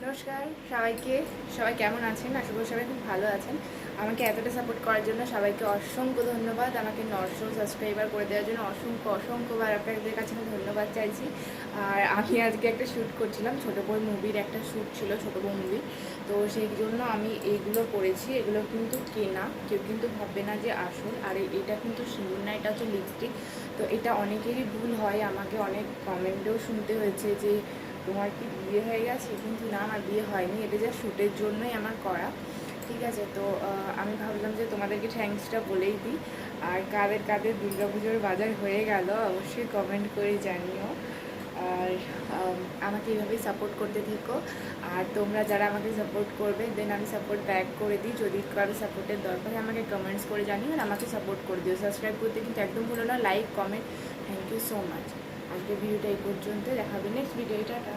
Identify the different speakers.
Speaker 1: নমস্কার সবাইকে। সবাই কেমন আছেন? আশা করি সবাই খুব ভালো আছেন। আমাকে এতটা সাপোর্ট করার জন্য সবাইকে অসংখ্য ধন্যবাদ। আমাকে 900 সাবস্ক্রাইবার করে দেওয়ার জন্য অসংখ্যবার আপনাদের কাছে আমি ধন্যবাদ চাইছি। আর আমি আজকে একটা শ্যুট করছিলাম, ছোটো বউ মুভির একটা শ্যুট ছিল, ছোটো বউ মুভি। তো সেই জন্য আমি এইগুলো করেছি। এগুলো কিন্তু কেনা, কেউ কিন্তু ভাববে না যে আসল। আর এটা কিন্তু সিঁদুর না, এটা হচ্ছে লিপস্টিক। তো এটা অনেকেরই ভুল হয়, আমাকে অনেক কমেন্টেও শুনতে হয়েছে যে তোমার কি বিয়ে হয়ে গেছে? কিন্তু না, আমার বিয়ে হয়নি, এটা যা শ্যুটের জন্যই আমার করা। ঠিক আছে, তো আমি ভাবলাম যে তোমাদেরকে থ্যাঙ্কসটা বলেই দিই। আর কাদের কাদের দুর্গাপুজোর বাজার হয়ে গেল অবশ্যই কমেন্ট করে জানিও। আর আমাকে এইভাবেই সাপোর্ট করতে থেকো। আর তোমরা যারা আমাকে সাপোর্ট করবে, দেন আমি সাপোর্ট ব্যাক করে দিই। যদি কারো সাপোর্টের দরকার হয় আমাকে কমেন্টস করে জানিও, আর আমাকে সাপোর্ট করে দিও। সাবস্ক্রাইব করতে কিন্তু একদম ভুলো না, like comment. Thank you so much. আজকের ভিডিওটা এই পর্যন্ত, দেখা হবে নেক্সট ভিডিও। টাটা।